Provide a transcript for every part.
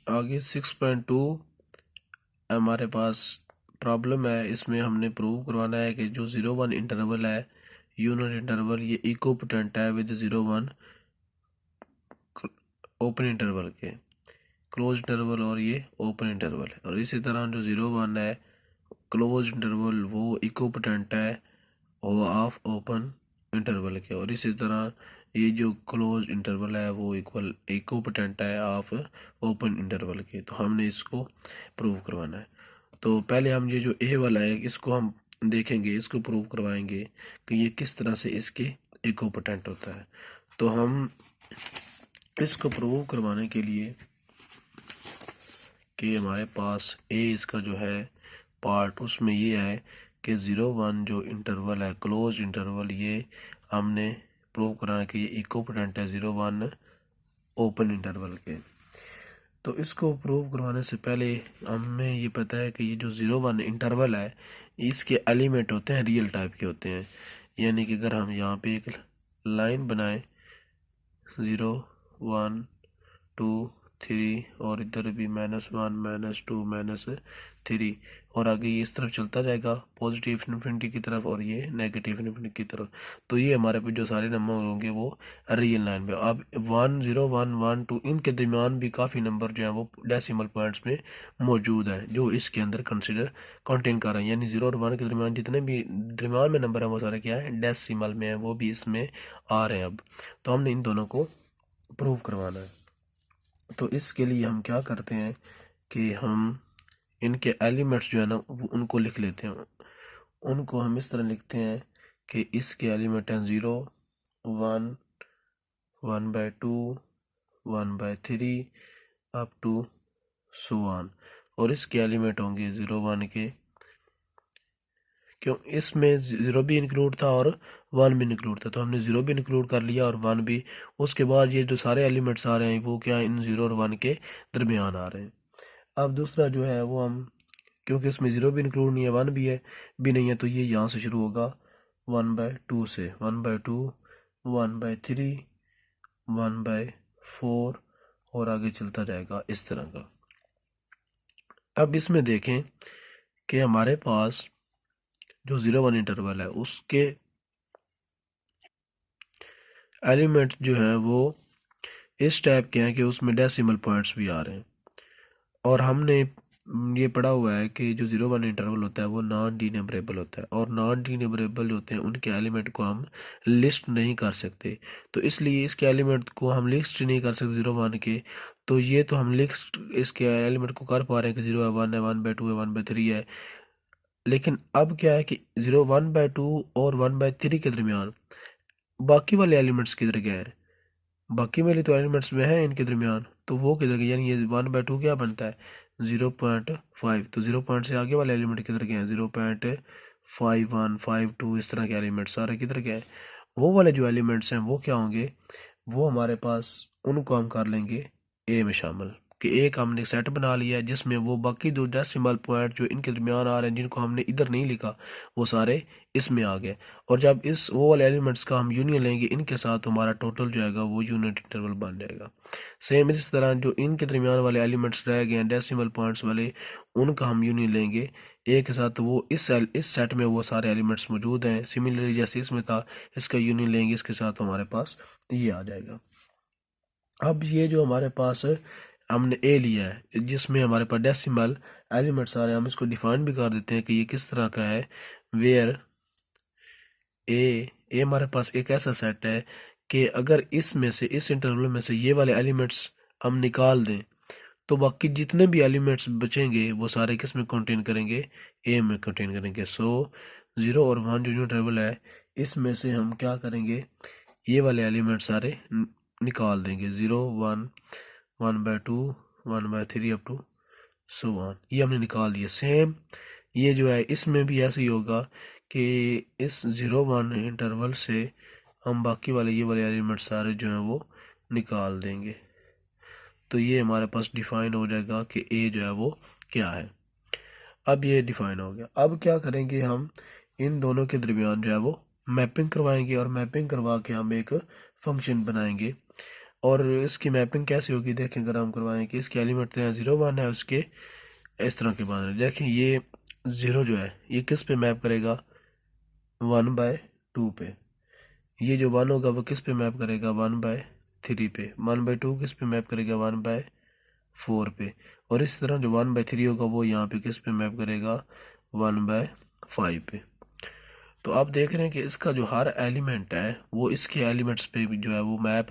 आगे 6.2 हमारे पास प्रॉब्लम है। इसमें हमने प्रूव करवाना है कि जो 0-1 इंटरवल है, यूनिट इंटरवल, ये इक्विपोटेंट है विद 0-1 ओपन इंटरवल के, क्लोज इंटरवल और ये ओपन इंटरवल है। और इसी तरह जो 0-1 है क्लोज इंटरवल वो इक्विपोटेंट है वो ऑफ ओपन इंटरवल के, और इसी तरह ये जो क्लोज इंटरवल है वो इक्विपोटेंट है ऑफ ओपन इंटरवल के। तो हमने इसको प्रूव करवाना है। तो पहले हम ये जो ए वाला है इसको हम देखेंगे, इसको प्रूव करवाएंगे कि ये किस तरह से इसके इक्विपोटेंट होता है। तो हम इसको प्रूव करवाने के लिए कि हमारे पास ए इसका जो है पार्ट, उसमें ये है कि 0-1 जो इंटरवल है क्लोज इंटरवल, ये हमने प्रूव कराना कि ये इक्विपोटेंट है 0-1 ओपन इंटरवल के। तो इसको प्रूव करवाने से पहले हमें ये पता है कि ये जो 0-1 इंटरवल है इसके एलिमेंट होते हैं रियल टाइप के होते हैं। यानी कि अगर हम यहाँ पे एक लाइन बनाएं 0-1-2-3 और इधर भी -1 -2 -3, और आगे ये इस तरफ चलता जाएगा पॉजिटिव इन्फिनिटी की तरफ और ये नेगेटिव इन्फिनिटी की तरफ। तो ये हमारे पे जो सारे नंबर होंगे वो रियल लाइन पे। अब 1 0 1 1 2 इनके दरमियान भी काफ़ी नंबर जो हैं वो डेसिमल पॉइंट्स में मौजूद हैं जो इसके अंदर कंटेन कर रहे हैं। यानी 0 और 1 के दरमियान जितने भी दरमियान में नंबर हैं वो सारे क्या है डेसिमल में है, वो भी इसमें आ रहे हैं। अब तो हमने इन दोनों को प्रूव करवाना है। तो इसके लिए हम क्या करते हैं कि हम इनके एलिमेंट्स जो है ना वो उनको लिख लेते हैं। उनको हम इस तरह लिखते हैं कि इसके एलिमेंट हैं 0 1 1/2 1/3 अप टू सो ऑन, और इसके एलिमेंट होंगे 0-1 के, क्यों इसमें 0 भी इंक्लूड था और 1 भी इंक्लूड था, तो हमने 0 भी इंक्लूड कर लिया और 1 भी। उसके बाद ये जो सारे एलिमेंट्स आ रहे हैं वो क्या इन 0 और 1 के दरमियान आ रहे हैं। अब दूसरा जो है वो हम, क्योंकि इसमें 0 भी इंक्लूड नहीं है 1 भी है भी नहीं है, तो ये यहाँ से शुरू होगा 1/2 से, 1/2 1/3 1/4 और आगे चलता जाएगा इस तरह का। अब इसमें देखें कि हमारे पास जो 0-1 इंटरवल है उसके एलिमेंट जो हैं वो इस टाइप के हैं कि उसमें डेसिमल पॉइंट्स भी आ रहे हैं। और हमने ये पढ़ा हुआ है कि जो 0-1 इंटरवल होता है वो नॉन डीनेबरेबल होता है, और नॉन डीनेबरेबल होते हैं उनके एलिमेंट को हम लिस्ट नहीं कर सकते। तो इसलिए इसके एलिमेंट को हम लिस्ट नहीं कर सकते 0-1 के। तो ये तो हम लिस्ट इसके एलिमेंट को कर पा रहे हैं कि 0 है 1 है 1/2 है 1/3 है। लेकिन अब क्या है कि 0 1/2 और 1/3 के दरमियान बाकी वाले एलिमेंट्स किधर गए हैं? बाकी वाले तो एलिमेंट्स में है इनके दरमियान, तो वो किधर गए? यानी ये 1/2 क्या बनता है 0.5, तो 0 पॉइंट से आगे वाले एलिमेंट किधर गए हैं 0.51 52, इस तरह के एलिमेंट सारे किधर गए? वो वाले जो एलिमेंट्स हैं वो क्या होंगे, वो हमारे पास उनको हम कर लेंगे ए में शामिल, कि एक हमने सेट बना लिया है जिसमें वो बाकी दो डेसिमल पॉइंट जो इनके दरमियान आ रहे हैं जिनको हमने इधर नहीं लिखा वो सारे इसमें आ गए। और जब इस वो वाले एलिमेंट्स का हम यूनियन लेंगे इनके साथ, तो हमारा टोटल जो आएगा वो यूनिट इंटरवल बन जाएगा। सेम इस तरह जो इनके दरमियान वाले एलिमेंट्स रह गए हैं डेसिमल पॉइंट्स वाले, उनका हम यूनियन लेंगे ए के साथ, तो वो इस सेट में वो सारे एलिमेंट्स मौजूद हैं। सिमिलरली जैसे इसमें था इसका यूनियन लेंगे इसके साथ, तो हमारे पास ये आ जाएगा। अब ये जो हमारे पास हमने ए लिया है जिसमें हमारे पास डेसिमल एलिमेंट्स आ रहे हैं, हम इसको डिफाइन भी कर देते हैं कि ये किस तरह का है। वेयर ए हमारे पास एक ऐसा सेट है कि अगर इसमें से इस इंटरवल में से ये वाले एलिमेंट्स हम निकाल दें तो बाकी जितने भी एलिमेंट्स बचेंगे वो सारे किस में कंटेन करेंगे, ए में कंटेन करेंगे। सो 0 और 1 जो इंटरवल है इसमें से हम क्या करेंगे, ये वाले एलिमेंट सारे निकाल देंगे 0 1 1/2 1/3 अप टू सो ऑन, ये हमने निकाल दिया। सेम ये जो है इसमें भी ऐसे ही होगा कि इस 0-1 इंटरवल से हम बाकी वाले ये वाले एलिमेंट सारे जो हैं वो निकाल देंगे। तो ये हमारे पास डिफाइन हो जाएगा कि ए जो है वो क्या है। अब ये डिफाइन हो गया। अब क्या करेंगे, हम इन दोनों के दरमियान जो है वो मैपिंग करवाएंगे, और मैपिंग करवा के हम एक फंक्शन बनाएंगे। और इसकी मैपिंग कैसे होगी देखें, अगर हम करवाएं कि इसके एलिमेंट तो यहाँ 0 1 है, उसके इस तरह के बन रहे। देखें ये 0 जो है ये किस पे मैप करेगा, 1/2 पे। ये जो 1 होगा वो किस पे मैप करेगा, 1/3 पे। 1/2 किस पे मैप करेगा, 1/4 पे। और इस तरह जो 1/3 होगा वो यहाँ पे किस पे मैप करेगा, 1/5 पे। तो आप देख रहे हैं कि इसका जो हर एलिमेंट है वो इसके एलिमेंट्स पे भी जो है वो मैप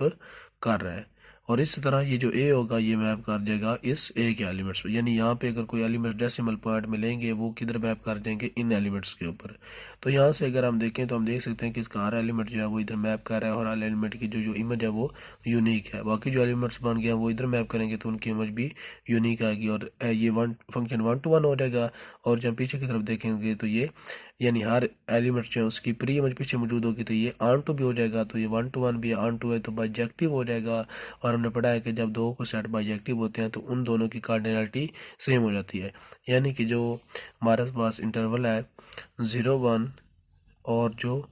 कर रहा है। और इस तरह ये जो ए होगा ये मैप कर देगा इस ए के एलिमेंट्स पे, यानी यहाँ पे अगर कोई एलिमेंट्स डेसिमल पॉइंट में लेंगे वो किधर मैप कर देंगे, इन एलिमेंट्स के ऊपर। तो यहाँ से अगर हम देखें तो हम देख सकते हैं कि इसका हर एलिमेंट जो है वो इधर मैप कर रहा है, और हर एलिमेंट की जो इमेज है वो यूनिक है। बाकी जो एलिमेंट्स बन गए वो इधर मैप करेंगे तो उनकी इमेज भी यूनिक आएगी, और ये फंक्शन 1 to 1 हो जाएगा। और जब पीछे की तरफ देखेंगे तो ये यानी हर एलिमेंट जो है उसकी प्री इमेज पीछे मौजूद होगी, तो ये ऑन टू भी हो जाएगा। तो ये 1 to 1 भी ऑन टू है तो बाइजेक्टिव हो जाएगा। और हमने पढ़ा है कि जब दो को सेट बाइजेक्टिव होते हैं तो उन दोनों की कार्डिनलिटी सेम हो जाती है। यानी कि जो हमारे पास इंटरवल है 0 1 और जो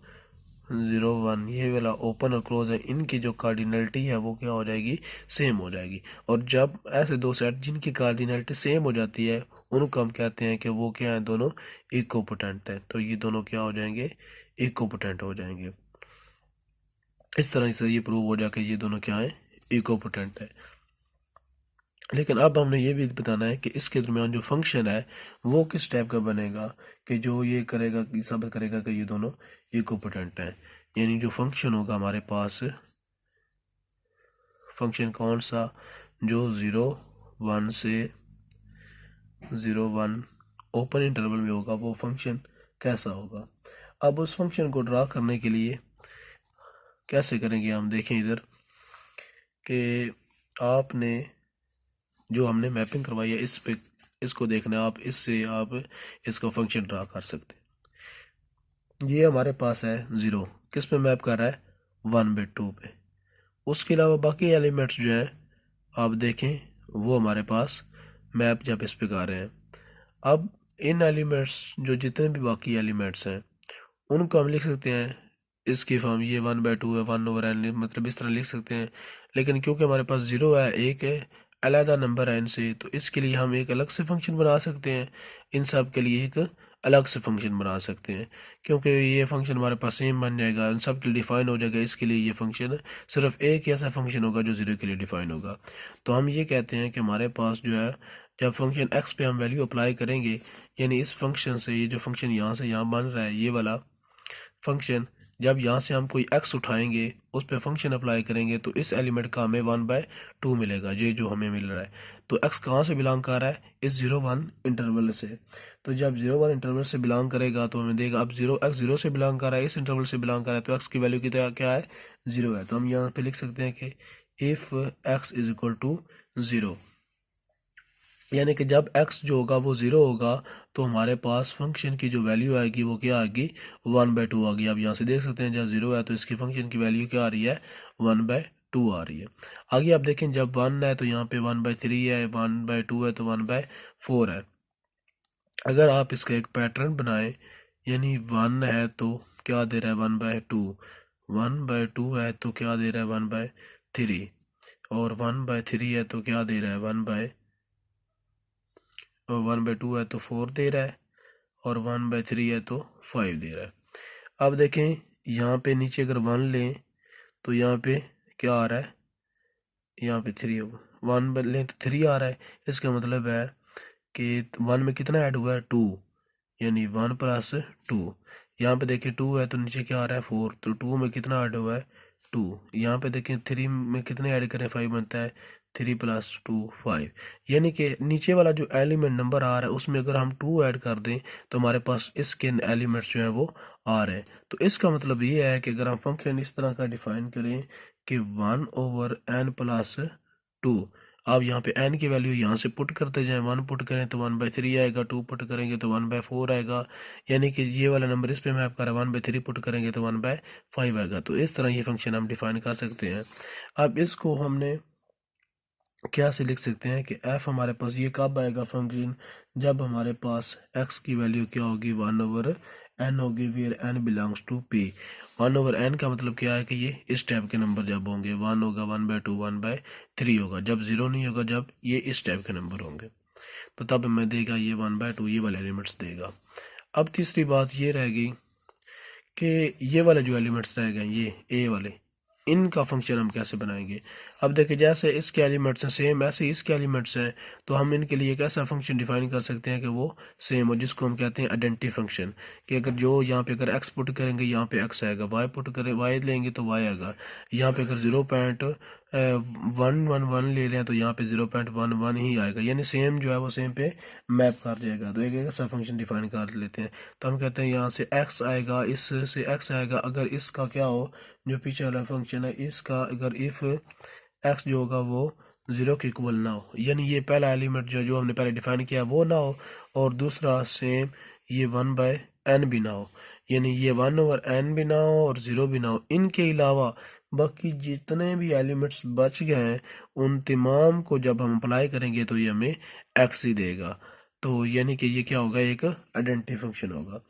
0 1 ये वाला ओपन और क्लोज है, इनकी जो कार्डिनलिटी है वो क्या हो जाएगी, सेम हो जाएगी। और जब ऐसे दो सेट जिनकी कार्डिनलिटी सेम हो जाती है उनको हम कहते हैं कि वो क्या है, दोनों इक्विपोटेंट है। तो ये दोनों क्या हो जाएंगे, इक्विपोटेंट हो जाएंगे। इस तरह से ये प्रूव हो जाएगा ये दोनों क्या है, इक्विपोटेंट है। लेकिन अब हमने ये भी बताना है कि इसके दरमियान जो फंक्शन है वो किस टाइप का बनेगा, कि जो ये करेगा कि साबित करेगा कि ये दोनों इक्विपोटेंट हैं। यानी जो फंक्शन होगा हमारे पास, फंक्शन कौन सा, जो 0 1 से 0 1 ओपन इंटरवल में होगा वो फंक्शन कैसा होगा। अब उस फंक्शन को ड्रा करने के लिए कैसे करेंगे, हम देखें इधर कि आपने जो हमने मैपिंग करवाई है इस पे, इसको देखना है आप, इससे आप इसका फंक्शन ड्रा कर सकते हैं। ये हमारे पास है 0, किस पे मैप कर रहा है, 1/2 पे। उसके अलावा बाकी एलिमेंट्स जो हैं आप देखें वो हमारे पास मैप जब इस पे कर रहे हैं। अब इन एलिमेंट्स जो जितने भी बाकी एलिमेंट्स हैं उनको हम लिख सकते हैं इसकी फॉर्म, ये 1/2 है, 1/n, मतलब इस तरह लिख सकते हैं। लेकिन क्योंकि हमारे पास 0 है, एक है अलहदा नंबर है इनसे, तो इसके लिए हम एक अलग से फंक्शन बना सकते हैं। इन सब के लिए एक अलग से फंक्शन बना सकते हैं, क्योंकि ये फंक्शन हमारे पास सेम बन जाएगा, इन सब के लिए डिफाइन हो जाएगा। इसके लिए ये फंक्शन सिर्फ एक ही ऐसा फंक्शन होगा जो 0 के लिए डिफाइन होगा। तो हम ये कहते हैं कि हमारे पास जो है जब फंक्शन x पे हम वैल्यू अप्लाई करेंगे, यानी इस फंक्शन से ये जो फंक्शन यहाँ से यहाँ बन रहा है ये वाला फंक्शन, जब यहाँ से हम कोई x उठाएंगे उस पर फंक्शन अप्लाई करेंगे तो इस एलिमेंट का हमें 1/2 मिलेगा, ये जो हमें मिल रहा है। तो x कहाँ से बिलोंग कर रहा है, इस 0 1 इंटरवल से। तो जब 0 1 इंटरवल से बिलोंग करेगा तो हमें देगा, अब x 0 से बिलोंग कर रहा है, इस इंटरवल से बिलोंग कर रहा है, तो x की वैल्यू कितना क्या है, 0 है। तो हम यहाँ पे लिख सकते हैं कि if x is equal to 0, यानी कि जब x जो होगा वो 0 होगा तो हमारे पास फंक्शन की जो वैल्यू आएगी वो क्या आएगी, 1/2 आ गई। आप यहाँ से देख सकते हैं जब 0 है तो इसकी फंक्शन की वैल्यू क्या आ रही है, 1/2 आ रही है। आगे आप देखें जब 1 है तो यहाँ पे 1/3 है, 1/2 है तो 1/4 है। अगर आप इसका एक पैटर्न बनाएं, यानी 1 है तो क्या दे रहा है, 1/2, 1/2 है तो क्या दे रहा है, 1/3, और 1/3 है तो क्या दे रहा है, 1/2 है तो 4 दे रहा है, और 1/3 है तो 5 दे रहा है। अब देखें यहाँ पे नीचे अगर 1 लें तो यहाँ पे क्या आ रहा है, यहाँ पे 3 होगा, 1 लें तो 3 आ रहा है। इसका मतलब है कि 1 में कितना ऐड हुआ है, 2, यानी 1 + 2। यहाँ पे देखिए 2 है तो नीचे क्या आ रहा है, 4, तो 2 में कितना ऐड हुआ है, 2। यहाँ पे देखें 3 में कितने ऐड करें, 5 बनता है, 3 + 2 5। यानी कि नीचे वाला जो एलिमेंट नंबर आ रहा है उसमें अगर हम 2 ऐड कर दें तो हमारे पास इसके एलिमेंट्स जो हैं वो आ रहे हैं। तो इसका मतलब ये है कि अगर हम फंक्शन इस तरह का डिफाइन करें कि 1/n+2, आप यहाँ पे n की वैल्यू यहाँ से पुट करते जाएं, 1 पुट करें तो 1/3 आएगा, 2 पुट करेंगे तो 1/4 आएगा, यानी कि ये वाला नंबर इस पे मैप कर रहा है, 1/3 पुट करेंगे तो 1/5 आएगा। तो इस तरह ये फंक्शन हम डिफाइन कर सकते हैं। अब इसको हमने क्या से लिख सकते हैं कि f हमारे पास ये कब आएगा फंक्शन, जब हमारे पास x की वैल्यू क्या होगी, 1/n एन होगी where n belongs to P. 1/n का मतलब क्या है कि ये इस टाइप के नंबर जब होंगे, 1 होगा, 1/2, 1/3 होगा, जब 0 नहीं होगा, जब ये इस टाइप के नंबर होंगे तो तब हमें देगा ये 1/2, ये वाले एलिमेंट्स देगा। अब तीसरी बात ये रह गई कि ये वाले जो एलिमेंट्स रह गए, ये ए वाले, इनका फंक्शन हम कैसे बनाएंगे। अब देखिए जैसे इसके एलिमेंट्स हैं सेम, ऐसे इसके एलिमेंट्स हैं, तो हम इनके लिए एक ऐसा फंक्शन डिफाइन कर सकते हैं कि वो सेम हो, जिसको हम कहते हैं आइडेंटिटी फंक्शन। कि अगर जो यहाँ पे अगर एक्स पुट करेंगे यहाँ पे एक्स आएगा, वाई पुट करें वाई लेंगे तो वाई आएगा, यहाँ पे अगर 0.111 ले लें तो यहाँ पे 0.11 ही आएगा, यानी सेम जो है वो सेम पे मैप कर जाएगा। तो एक ऐसा फंक्शन डिफाइन कर लेते हैं, तो हम कहते हैं यहाँ से एक्स आएगा, इससे एक्स आएगा, अगर इसका क्या हो, जो पीछे वाला फंक्शन है इसका, अगर इफ एक्स जो होगा वो 0 के इक्वल ना हो, यानी ये पहला एलिमेंट जो हमने पहले डिफाइन किया वो ना हो, और दूसरा सेम ये 1/n भी ना हो, यानी ये 1/n भी ना हो और 0 भी ना हो। इनके अलावा बाकी जितने भी एलिमेंट्स बच गए हैं उन तमाम को जब हम अप्लाई करेंगे तो ये हमें एक्स ही देगा। तो यानी कि ये क्या होगा, एक आइडेंटिटी फंक्शन होगा।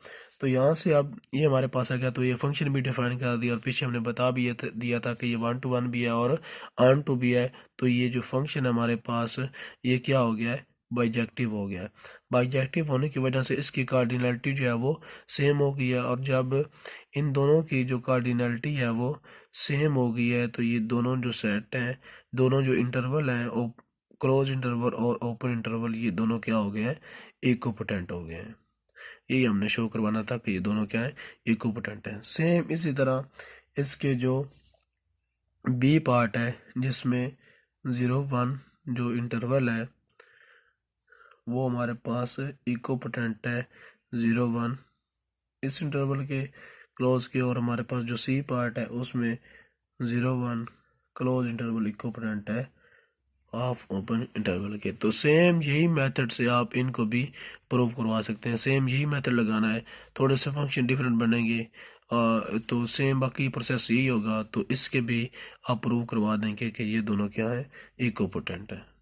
तो यहाँ से अब ये हमारे पास आ गया, तो ये फंक्शन भी डिफाइन कर दिया, और पीछे हमने बता भी दिया था कि ये 1-to-1 भी है और ऑन टू भी है। तो ये जो फंक्शन है हमारे पास, ये क्या हो गया है, बाइजेक्टिव हो गया है। बाइजेक्टिव होने की वजह से इसकी कार्डिनलिटी जो है वो सेम हो गई है, और जब इन दोनों की जो कार्डिनलिटी है वो सेम हो गई है तो ये दोनों जो सेट हैं, दोनों जो इंटरवल हैं, क्लोज इंटरवल और ओपन इंटरवल, ये दोनों क्या हो गए हैं, इक्विपोटेंट हो गए हैं। यही हमने शो करवाना था कि ये दोनों क्या है, इक्विपोटेंट हैं। सेम इसी तरह इसके जो बी पार्ट है जिसमें 0-1 जो इंटरवल है वो हमारे पास इक्विपोटेंट है 0-1 इस इंटरवल के क्लोज के, और हमारे पास जो सी पार्ट है उसमें 0-1 क्लोज इंटरवल इक्विपोटेंट है हाफ ओपन इंटरवल के। तो सेम यही मेथड से आप इनको भी प्रूव करवा सकते हैं, सेम यही मेथड लगाना है, थोड़े से फंक्शन डिफरेंट बनेंगे तो सेम बाकी प्रोसेस यही होगा। तो इसके भी आप प्रूव करवा देंगे कि ये दोनों क्या है, इक्विपोटेंट है।